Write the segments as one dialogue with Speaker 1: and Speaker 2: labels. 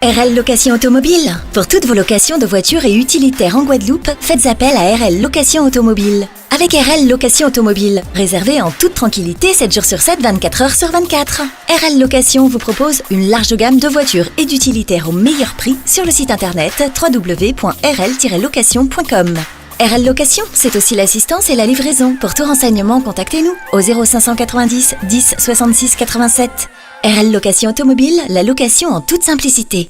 Speaker 1: RL Location Automobile. Pour toutes vos locations de voitures et utilitaires en Guadeloupe, faites appel à RL Location Automobile. Avec RL Location Automobile, réservez en toute tranquillité 7 jours sur 7, 24 heures sur 24. RL Location vous propose une large gamme de voitures et d'utilitaires au meilleur prix sur le site internet www.rl-location.com. RL Location, c'est aussi l'assistance et la livraison. Pour tout renseignement, contactez-nous au 0590 10 66 87. RL Location Automobile, la location en toute simplicité.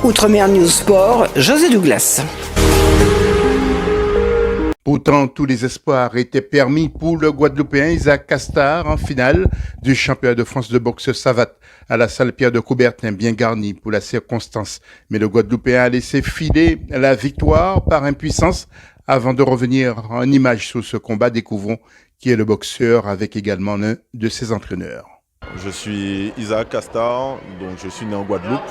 Speaker 2: Outre-mer News Sport, José Douglas.
Speaker 3: Pourtant, tous les espoirs étaient permis pour le Guadeloupéen Isaac Castard en finale du championnat de France de boxe savate à la salle Pierre de Coubertin, bien garnie pour la circonstance. Mais le Guadeloupéen a laissé filer la victoire par impuissance. Avant de revenir en image sur ce combat, découvrons qui est le boxeur avec également l'un de ses entraîneurs.
Speaker 4: Je suis Isaac Castard, donc je suis né en Guadeloupe.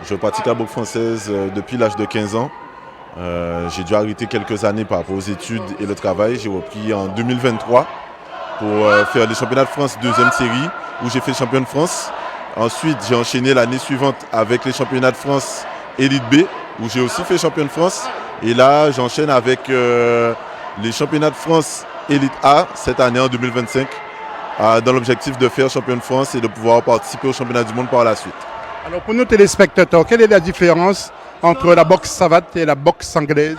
Speaker 4: Je pratique la boxe française depuis l'âge de 15 ans. J'ai dû arrêter quelques années par rapport aux études et le travail. J'ai repris en 2023 pour faire les championnats de France deuxième série où j'ai fait champion de France. Ensuite, j'ai enchaîné l'année suivante avec les championnats de France Élite B où j'ai aussi fait champion de France. Et là, j'enchaîne avec les championnats de France Élite A cette année en 2025 dans l'objectif de faire champion de France et de pouvoir participer au championnat du monde par la suite.
Speaker 3: Alors pour nos téléspectateurs, quelle est la différence entre la boxe savate et la boxe anglaise?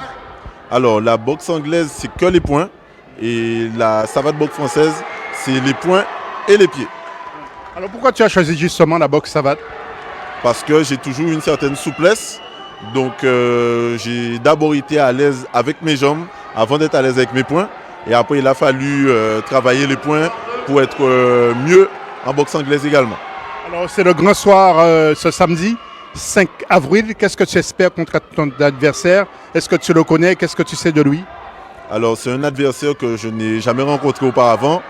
Speaker 4: Alors la boxe anglaise, c'est que les poings et la savate boxe française, c'est les poings et les pieds.
Speaker 3: Alors pourquoi tu as choisi justement la boxe savate?
Speaker 4: Parce que j'ai toujours une certaine souplesse. Donc j'ai d'abord été à l'aise avec mes jambes avant d'être à l'aise avec mes poings. Et après, il a fallu travailler les poings pour être mieux en boxe anglaise également.
Speaker 3: Alors, c'est le grand soir ce samedi, 5 avril. Qu'est-ce que tu espères contre ton adversaire? Est-ce que tu le connais? Qu'est-ce que tu sais de lui?
Speaker 4: Alors, c'est un adversaire que je n'ai jamais rencontré auparavant.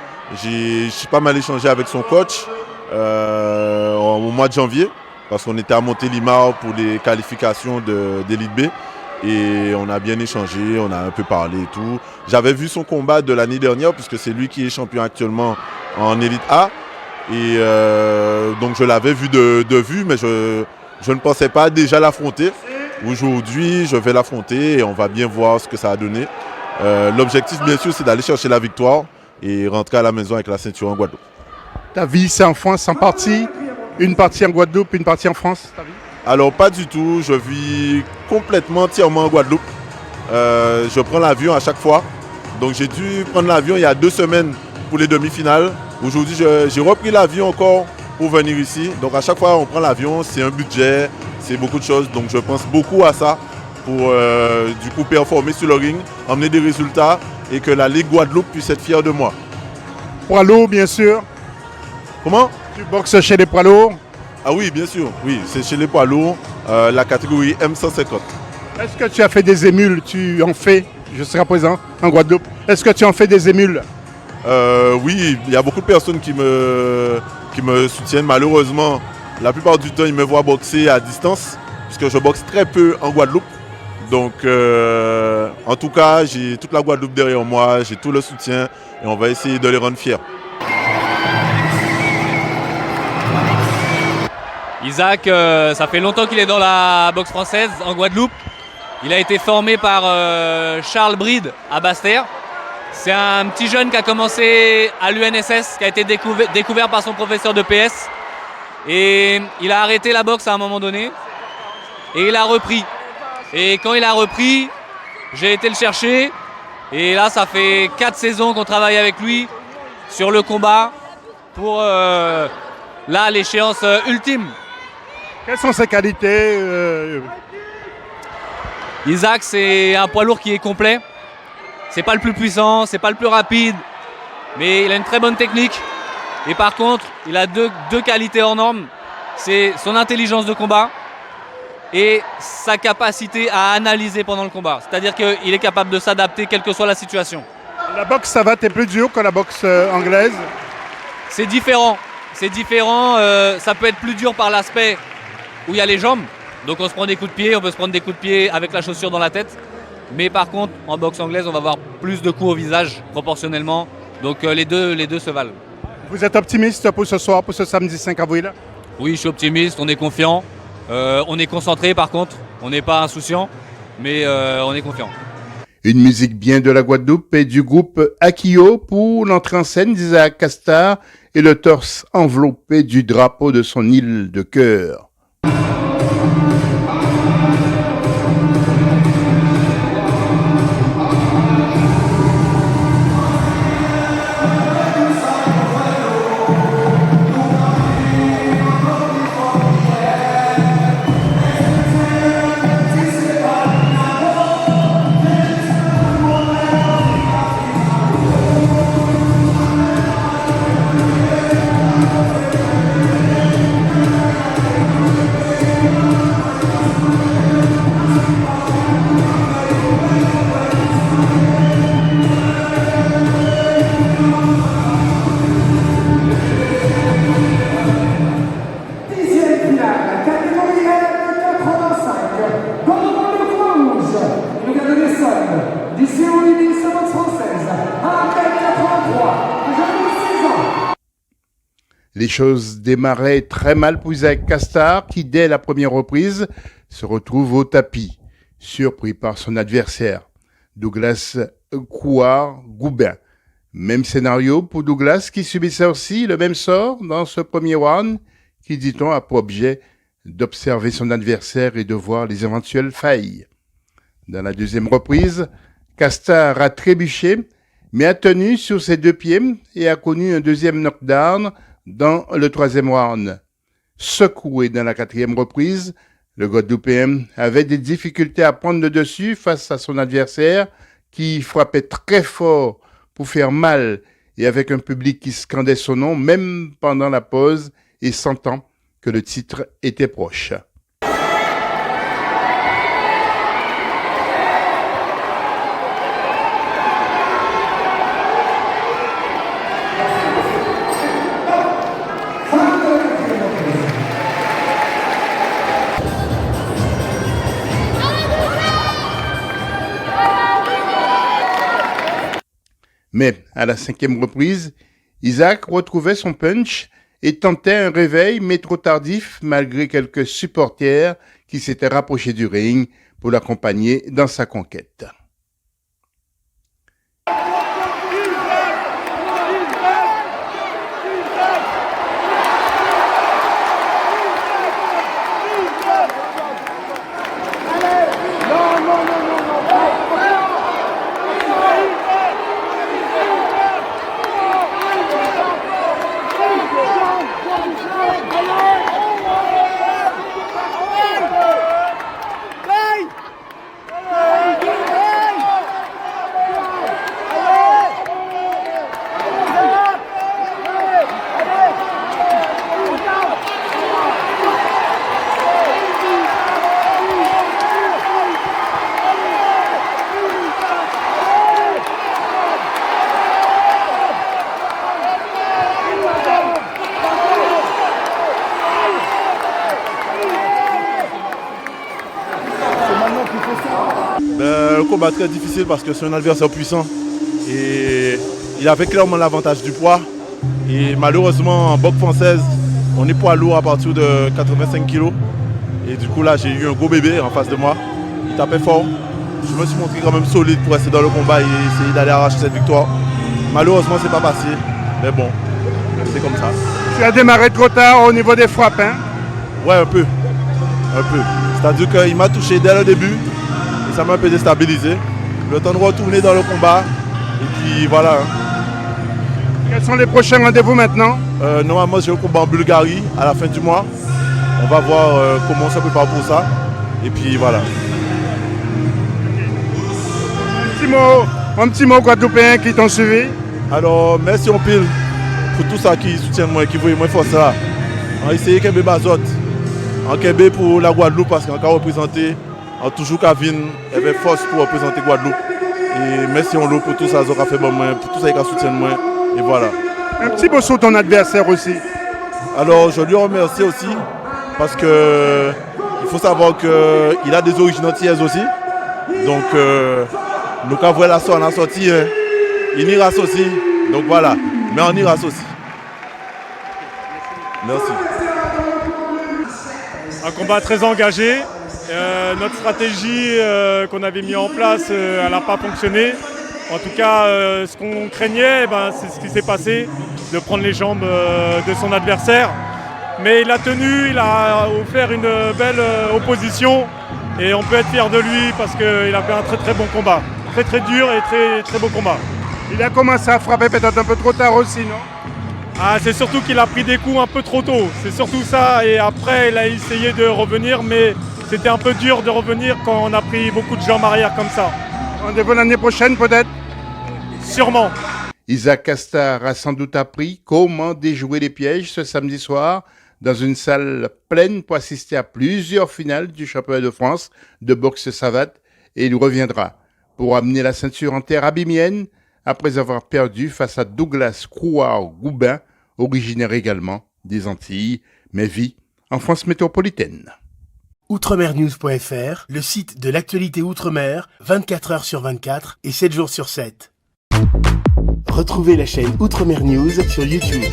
Speaker 4: J'ai pas mal échangé avec son coach au mois de janvier parce qu'on était à Montélimar pour les qualifications d'Élite B. Et on a bien échangé, on a un peu parlé et tout. J'avais vu son combat de l'année dernière puisque c'est lui qui est champion actuellement en Élite A. Et donc je l'avais vu de vue, mais je ne pensais pas déjà l'affronter. Aujourd'hui, je vais l'affronter et on va bien voir ce que ça a donné. L'objectif, bien sûr, c'est d'aller chercher la victoire et rentrer à la maison avec la ceinture en Guadeloupe.
Speaker 3: Ta vie, c'est en France en partie? Une partie en Guadeloupe, une partie en France, ta vie?
Speaker 4: Alors pas du tout, je vis complètement entièrement en Guadeloupe. Je prends l'avion à chaque fois. Donc j'ai dû prendre l'avion il y a 2 semaines pour les demi-finales. Aujourd'hui j'ai repris l'avion encore pour venir ici. Donc à chaque fois on prend l'avion, c'est un budget, c'est beaucoup de choses. Donc je pense beaucoup à ça pour du coup performer sur le ring, emmener des résultats et que la Ligue Guadeloupe puisse être fière de moi.
Speaker 3: Poids lourd bien sûr.
Speaker 4: Comment?
Speaker 3: Tu boxes chez les poids lourds?
Speaker 4: Ah oui, bien sûr, oui, c'est chez les poids lourds, la catégorie M150.
Speaker 3: Est-ce que tu as fait des émules? Tu en fais jusqu'à présent en Guadeloupe? Est-ce que tu en fais des émules?
Speaker 4: Oui, il y a beaucoup de personnes qui me soutiennent. Malheureusement, la plupart du temps, ils me voient boxer à distance, puisque je boxe très peu en Guadeloupe. Donc, en tout cas, j'ai toute la Guadeloupe derrière moi, j'ai tout le soutien, et on va essayer de les rendre fiers.
Speaker 5: Isaac, ça fait longtemps qu'il est dans la boxe française en Guadeloupe. Il a été formé par Charles Bride à Basse-Terre. C'est un petit jeune qui a commencé à l'UNSS, qui a été découvert par son professeur de PS. Et il a arrêté la boxe à un moment donné. Et il a repris. Et quand il a repris, j'ai été le chercher. Et là, ça fait 4 saisons qu'on travaille avec lui sur le combat pour là l'échéance ultime.
Speaker 3: Quelles sont ses qualités?
Speaker 5: Isaac, c'est un poids lourd qui est complet. C'est pas le plus puissant, c'est pas le plus rapide, mais il a une très bonne technique. Et par contre, il a deux qualités hors normes. C'est son intelligence de combat et sa capacité à analyser pendant le combat. C'est-à-dire qu'il est capable de s'adapter quelle que soit la situation.
Speaker 3: La boxe savate est plus dure que la boxe anglaise?
Speaker 5: C'est différent. C'est différent. Ça peut être plus dur par l'aspect où il y a les jambes. Donc on se prend des coups de pied, on peut se prendre des coups de pied avec la chaussure dans la tête. Mais par contre, en boxe anglaise, on va avoir plus de coups au visage proportionnellement. Donc les deux se valent.
Speaker 3: Vous êtes optimiste pour ce soir, pour ce samedi 5 avril?
Speaker 5: Oui, je suis optimiste, on est confiant. On est concentré par contre, on n'est pas insouciant, mais on est confiant.
Speaker 3: Une musique bien de la Guadeloupe et du groupe Akio pour l'entrée en scène d'Isaac Castard et le torse enveloppé du drapeau de son île de cœur. Les choses démarraient très mal pour Isaac Castard qui, dès la première reprise, se retrouve au tapis, surpris par son adversaire, Douglas Couard-Goubin. Même scénario pour Douglas qui subissait aussi le même sort dans ce premier round qui, dit-on, a pour objet d'observer son adversaire et de voir les éventuelles failles. Dans la deuxième reprise, Castard a trébuché, mais a tenu sur ses deux pieds et a connu un deuxième knockdown dans le troisième round. Secoué dans la quatrième reprise, le Guadeloupéen avait des difficultés à prendre le dessus face à son adversaire qui frappait très fort pour faire mal et avec un public qui scandait son nom même pendant la pause et sentant que le titre était proche. Mais à la cinquième reprise, Isaac retrouvait son punch et tentait un réveil, mais trop tardif malgré quelques supporters qui s'étaient rapprochés du ring pour l'accompagner dans sa conquête.
Speaker 4: Un combat très difficile parce que c'est un adversaire puissant et il avait clairement l'avantage du poids. Et malheureusement en boxe française, on est poids lourd à partir de 85 kg. Et du coup là j'ai eu un gros bébé en face de moi. Il tapait fort. Je me suis montré quand même solide pour rester dans le combat et essayer d'aller arracher cette victoire. Malheureusement c'est pas passé, mais bon, c'est comme ça.
Speaker 3: Tu as démarré trop tard au niveau des frappes, hein?
Speaker 4: Ouais, un peu. C'est-à-dire qu'il m'a touché dès le début. Ça m'a un peu déstabilisé. Le temps de retourner dans le combat. Et puis voilà.
Speaker 3: Quels sont les prochains rendez-vous maintenant?
Speaker 4: Normalement, j'ai un combat en Bulgarie à la fin du mois. On va voir comment on se prépare pour ça. Et puis voilà.
Speaker 3: Un petit mot guadeloupéen qui t'ont suivi.
Speaker 4: Alors, merci en pile pour tout ça qui soutiennent moi, qui voient moi force là. On a essayé Kembe Bazot. En Kembe pour la Guadeloupe parce qu'on a représenté. En toujours Kavin avait force pour représenter Guadeloupe. Et merci en l'eau pour tout ça, ça fait bon moi, pour tout ça qui soutient moi. Et voilà.
Speaker 3: Un petit mot sur ton adversaire aussi.
Speaker 4: Alors je lui remercie aussi parce que il faut savoir qu'il a des origines antillaises aussi. Donc nous avons la sorte, on a sorti une Iras aussi. Donc voilà. Mais en Iras aussi. Merci.
Speaker 6: Un combat très engagé. Notre stratégie qu'on avait mis en place, elle n'a pas fonctionné. En tout cas, ce qu'on craignait, c'est ce qui s'est passé, de prendre les jambes de son adversaire. Mais il a tenu, il a offert une belle opposition et on peut être fier de lui parce qu'il a fait un très très bon combat. Très très dur et très très beau combat.
Speaker 3: Il a commencé à frapper peut-être un peu trop tard aussi, non?
Speaker 6: C'est surtout qu'il a pris des coups un peu trop tôt. C'est surtout ça. Et après, il a essayé de revenir, mais c'était un peu dur de revenir quand on a pris beaucoup de jambes arrière comme ça.
Speaker 3: Rendez-vous l'année prochaine peut-être?
Speaker 6: Sûrement.
Speaker 3: Isaac Castard a sans doute appris comment déjouer les pièges ce samedi soir dans une salle pleine pour assister à plusieurs finales du championnat de France de boxe savate et il reviendra pour amener la ceinture en terre abimienne après avoir perdu face à Douglas Crouard-Goubin, originaire également des Antilles, mais vit en France métropolitaine.
Speaker 7: Outremernews.fr, le site de l'actualité Outre-mer, 24 heures sur 24 et 7 jours sur 7. Retrouvez la chaîne Outremer News sur YouTube.